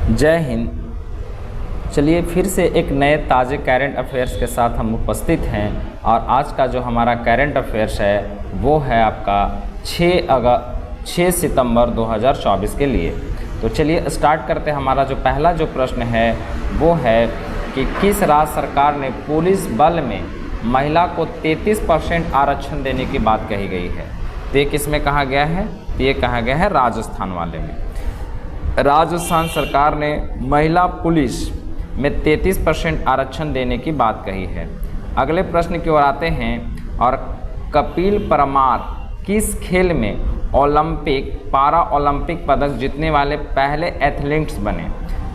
जय हिंद। चलिए फिर से एक नए ताज़े करंट अफेयर्स के साथ हम उपस्थित हैं और आज का जो हमारा करंट अफेयर्स है वो है आपका 6 सितंबर 2024 के लिए। तो चलिए स्टार्ट करते हैं। हमारा जो पहला जो प्रश्न है वो है कि किस राज्य सरकार ने पुलिस बल में महिला को 33% आरक्षण देने की बात कही गई है। तो ये किस में कहा गया है? तो ये कहा गया है राजस्थान वाले में। राजस्थान सरकार ने महिला पुलिस में 33% आरक्षण देने की बात कही है। अगले प्रश्न की ओर आते हैं और कपिल परमार किस खेल में ओलंपिक पारा ओलंपिक पदक जीतने वाले पहले एथलीट्स बने?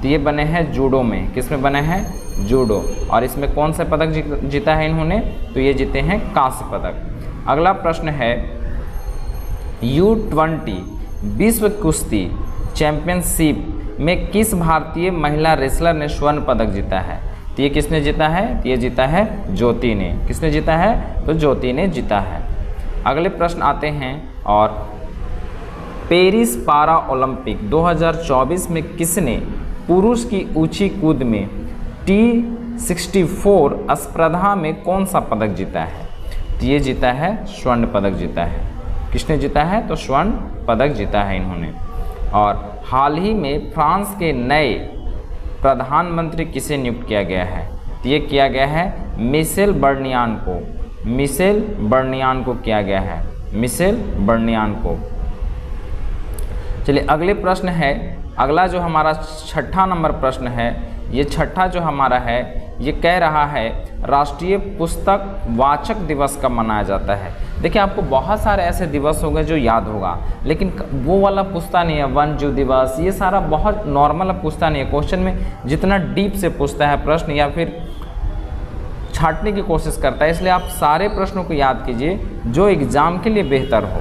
तो ये बने हैं जूडो में। किस में बने हैं? जूडो। और इसमें कौन सा पदक जीता है इन्होंने? तो ये जीते हैं कांस्य पदक। अगला प्रश्न है U20 विश्व कुश्ती चैंपियनशिप में किस भारतीय महिला रेसलर ने स्वर्ण पदक जीता है? तो ये किसने जीता है? तो ये जीता है ज्योति ने। किसने जीता है? तो ज्योति ने जीता है। अगले प्रश्न आते हैं और पेरिस पारा ओलंपिक 2024 में किसने पुरुष की ऊंची कूद में T64 स्पर्धा में कौन सा पदक जीता है? तो ये जीता है स्वर्ण पदक जीता है। किसने जीता है? तो स्वर्ण पदक जीता है इन्होंने। और हाल ही में फ्रांस के नए प्रधानमंत्री किसे नियुक्त किया गया है? तो ये किया गया है मिशेल बर्नियान को। मिशेल बर्नियान को किया गया है, मिशेल बर्नियान को। चलिए अगले प्रश्न है। अगला जो हमारा छठा नंबर प्रश्न है, ये छठा जो हमारा है ये कह रहा है राष्ट्रीय पुस्तक वाचक दिवस कब मनाया जाता है? देखिए आपको बहुत सारे ऐसे दिवस होंगे जो याद होगा, लेकिन वो वाला पूछता नहीं है। वन्य दिवस ये सारा बहुत नॉर्मल पूछता नहीं है। क्वेश्चन में जितना डीप से पूछता है प्रश्न या फिर छांटने की कोशिश करता है, इसलिए आप सारे प्रश्नों को याद कीजिए जो एग्ज़ाम के लिए बेहतर हो।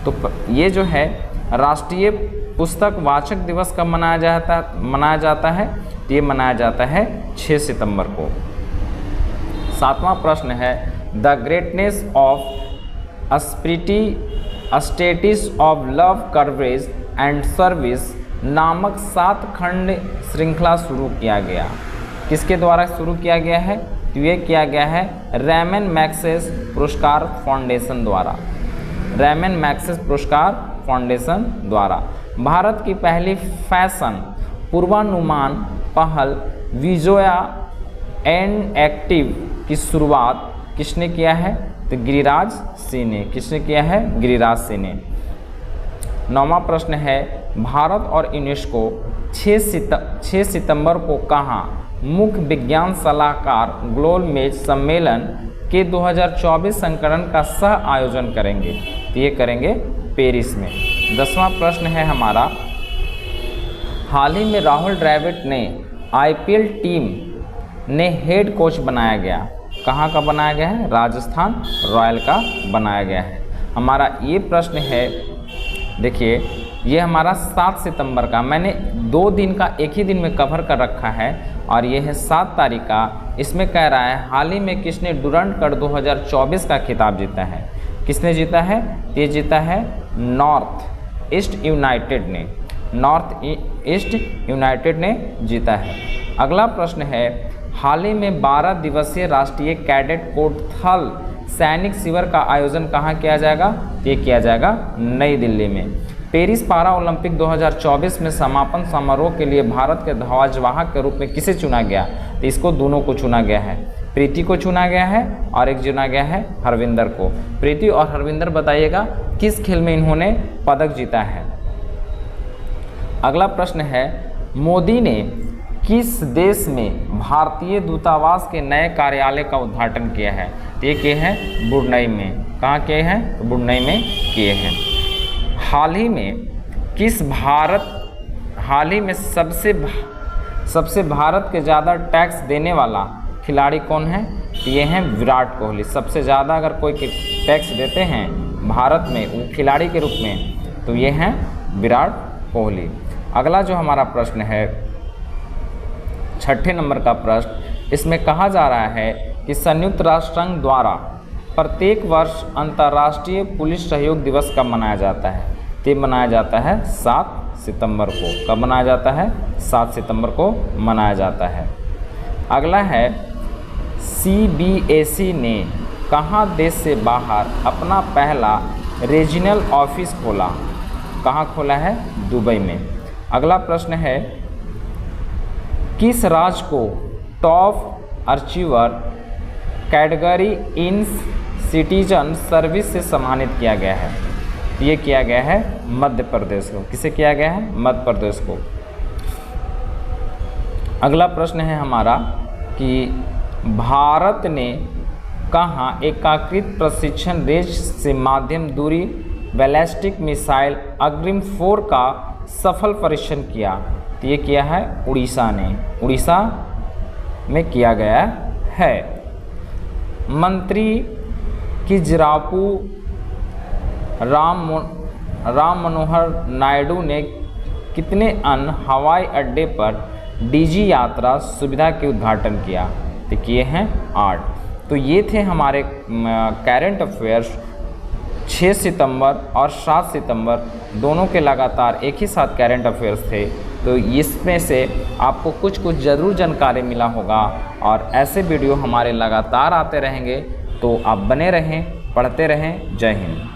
तो ये जो है राष्ट्रीय पुस्तक वाचक दिवस कब मनाया जाता है? तो ये मनाया जाता है 6 सितंबर को। सातवां प्रश्न है the greatness of stasis of love coverage and service नामक 7 खंड श्रृंखला शुरू किया गया। किसके द्वारा शुरू किया गया है? तो ये किया गया है रैमन मैग्सेस पुरस्कार फाउंडेशन द्वारा। रैमन मैग्सेस पुरस्कार फाउंडेशन द्वारा। भारत की पहली फैशन पूर्वानुमान पहल विजोया एंड एक्टिव की शुरुआत किसने किया है? तो गिरिराज सिंह ने। किसने किया है? गिरिराज सिंह ने। 9वां प्रश्न है भारत और यूनेस्को 6 सितंबर को कहाँ मुख्य विज्ञान सलाहकार ग्लोबल सम्मेलन के 2024 संस्करण का सह आयोजन करेंगे? तो ये करेंगे पेरिस में। 10वां प्रश्न है हमारा हाल ही में राहुल द्रविड़ ने IPL टीम ने हेड कोच बनाया गया। कहाँ का बनाया गया है? राजस्थान रॉयल का बनाया गया है। हमारा ये प्रश्न है, देखिए ये हमारा 7 सितंबर का, मैंने 2 दिन का एक ही दिन में कवर कर रखा है और ये है 7 तारीख का। इसमें कह रहा है हाल ही में किसने डुरंड कप 2024 का खिताब जीता है? किसने जीता है? ये जीता है नॉर्थ ईस्ट यूनाइटेड ने। नॉर्थ ईस्ट यूनाइटेड ने जीता है। अगला प्रश्न है हाल ही में 12 दिवसीय राष्ट्रीय कैडेट कोर थल सैनिक शिविर का आयोजन कहाँ किया जाएगा? ये किया जाएगा नई दिल्ली में। पेरिस पारा ओलंपिक 2024 में समापन समारोह के लिए भारत के ध्वजवाहक के रूप में किसे चुना गया? तो इसको दोनों को चुना गया है। प्रीति को चुना गया है और एक चुना गया है हरविंदर को। प्रीति और हरविंदर बताइएगा किस खेल में इन्होंने पदक जीता है। अगला प्रश्न है मोदी ने किस देश में भारतीय दूतावास के नए कार्यालय का उद्घाटन किया है? तो ये किए हैं ब्रुनई में। कहाँ किए हैं? तो ब्रुनई में किए हैं। हाल ही में सबसे भारत के ज़्यादा टैक्स देने वाला खिलाड़ी कौन है? तो ये हैं विराट कोहली। सबसे ज़्यादा अगर कोई टैक्स देते हैं भारत में वो खिलाड़ी के रूप में तो ये हैं विराट कोहली। अगला जो हमारा प्रश्न है 6ठे नंबर का प्रश्न, इसमें कहा जा रहा है कि संयुक्त राष्ट्र संघ द्वारा प्रत्येक वर्ष अंतर्राष्ट्रीय पुलिस सहयोग दिवस कब मनाया जाता है? तो मनाया जाता है 7 सितंबर को। कब मनाया जाता है? 7 सितंबर को मनाया जाता है। अगला है CBSE ने कहाँ देश से बाहर अपना पहला रीजनल ऑफिस खोला? कहाँ खोला है? दुबई में। अगला प्रश्न है किस राज्य को टॉप अचीवर कैटेगरी इन सिटीजन सर्विस से सम्मानित किया गया है? ये किया गया है मध्य प्रदेश को। किसे किया गया है? मध्य प्रदेश को। अगला प्रश्न है हमारा कि भारत ने कहाँ एकीकृत प्रशिक्षण रेंज से माध्यम दूरी बैलिस्टिक मिसाइल अग्रिम 4 का सफल परीक्षण किया? तो ये किया है उड़ीसा ने। उड़ीसा में किया गया है। मंत्री किजरापू राम मनोहर नायडू ने कितने अन्य हवाई अड्डे पर डिजी यात्रा सुविधा के उद्घाटन किया? तो किए हैं 8। तो ये थे हमारे करंट अफेयर्स 6 सितंबर और 7 सितंबर दोनों के लगातार एक ही साथ करंट अफेयर्स थे। तो इसमें से आपको कुछ ज़रूर जानकारी मिला होगा और ऐसे वीडियो हमारे लगातार आते रहेंगे। तो आप बने रहें, पढ़ते रहें। जय हिंद।